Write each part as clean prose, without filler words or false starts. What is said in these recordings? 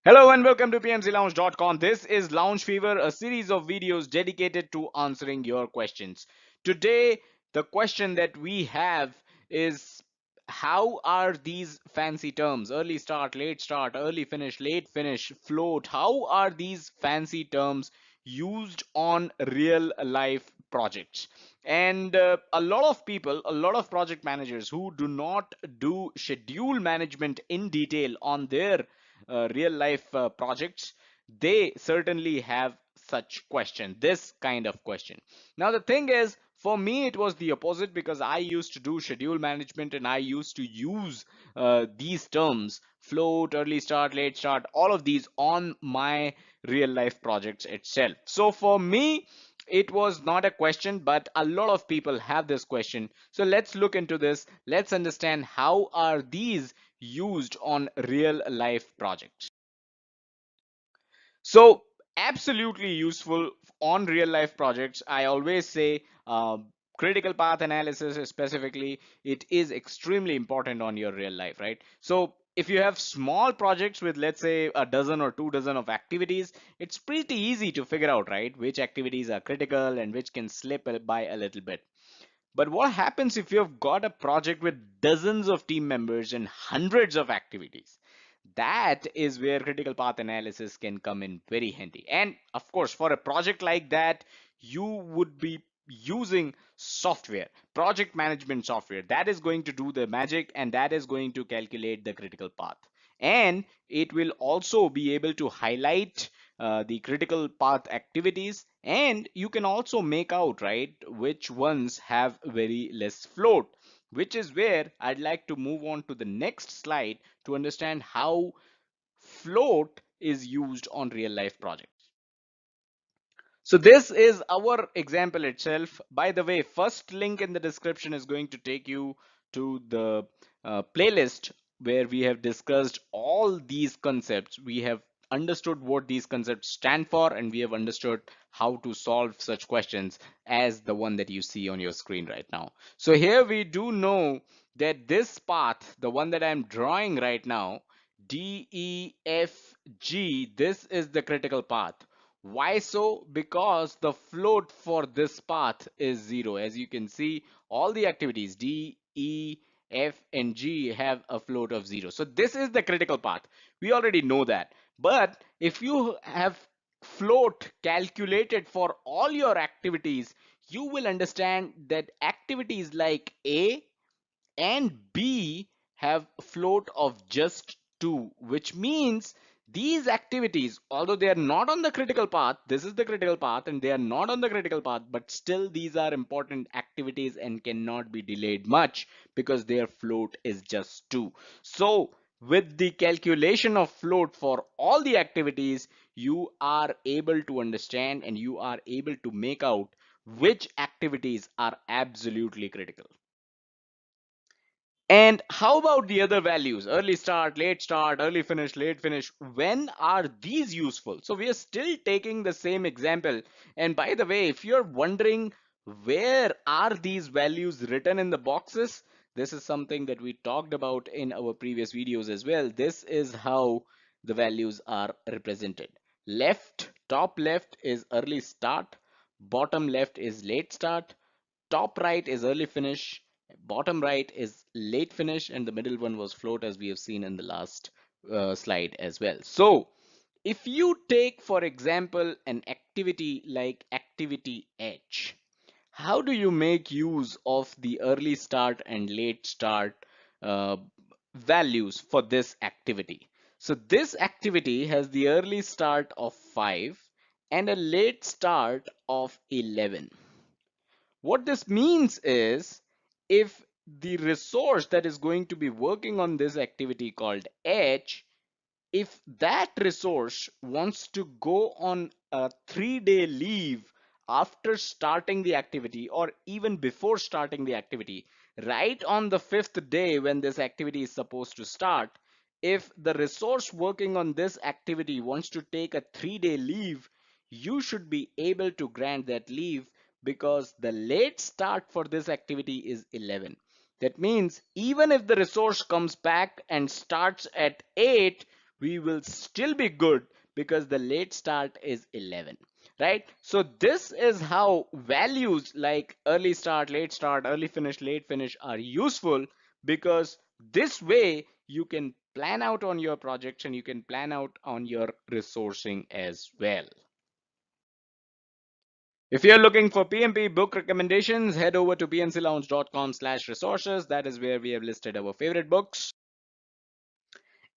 Hello and welcome to pmclounge.com. This is Lounge Fever, a series of videos dedicated to answering your questions. Today, the question that we have is, how are these fancy terms, early start, early finish, late finish, float, how are these fancy terms used on real life projects? And a lot of people, a lot of project managers who do not do schedule management in detail on their real life projects, they certainly have such question, this kind of question. Now the thing is, for me it was the opposite, because I used to do schedule management and I used to use these terms, float, early start, late start, all of these on my real life projects itself. So for me it was not a question, but a lot of people have this question. So let's look into this. Let's understand how are these used on real life projects. So absolutely useful on real life projects. I always say critical path analysis specifically, it is extremely important on your real life, right? So if you have small projects with, let's say, a dozen or 2 dozen of activities, it's pretty easy to figure out, right, which activities are critical and which can slip by a little bit. But what happens if you've got a project with dozens of team members and hundreds of activities? That is where critical path analysis can come in very handy. And of course, for a project like that, you would be using software, project management software, that is going to do the magic and that is going to calculate the critical path. And it will also be able to highlight the critical path activities, and you can also make out, right, which ones have very less float, which is where I'd like to move on to the next slide to understand how float is used on real life projects. So this is our example itself. By the way, first link in the description is going to take you to the playlist where we have discussed all these concepts. We have understood what these concepts stand for, and we have understood how to solve such questions as the one that you see on your screen right now. So here we do know that this path, the one that I'm drawing right now, D, E, F, G, this is the critical path. Why so? Because the float for this path is 0. As you can see, all the activities D, E, F, and G have a float of 0. So this is the critical path. We already know that. But if you have float calculated for all your activities, you will understand that activities like A and B have float of just 2, which means these activities, although they are not on the critical path, this is the critical path and they are not on the critical path, but still these are important activities and cannot be delayed much because their float is just 2. So with the calculation of float for all the activities, you are able to understand and you are able to make out which activities are absolutely critical. And how about the other values? Early start, early finish, late finish. When are these useful? So we are still taking the same example. And by the way, if you're wondering where are these values written in the boxes, this is something that we talked about in our previous videos as well. This is how the values are represented. Top left is early start, bottom left is late start, top right is early finish, bottom right is late finish, and the middle one was float, as we have seen in the last slide as well. So if you take, for example, an activity like activity H, how do you make use of the early start and late start uh, values for this activity? So this activity has the early start of 5 and a late start of 11. What this means is, if the resource that is going to be working on this activity called H, if that resource wants to go on a 3-day leave after starting the activity or even before starting the activity, right on the 5th day when this activity is supposed to start, if the resource working on this activity wants to take a 3-day leave, you should be able to grant that leave because the late start for this activity is 11. That means even if the resource comes back and starts at 8, we will still be good because the late start is 11, right? So this is how values like early start, early finish, late finish are useful, because this way you can plan out on your projects and you can plan out on your resourcing as well. If you're looking for PMP book recommendations, head over to pmclounge.com/resources. That is where we have listed our favorite books.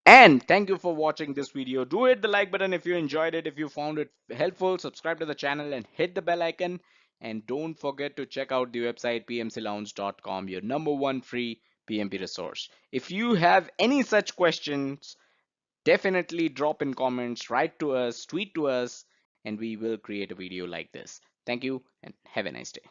And thank you for watching this video. Do hit the like button if you enjoyed it. If you found it helpful, subscribe to the channel and hit the bell icon. And don't forget to check out the website pmclounge.com, your number one free PMP resource. If you have any such questions, definitely drop in comments, write to us, tweet to us, and we will create a video like this. Thank you and have a nice day.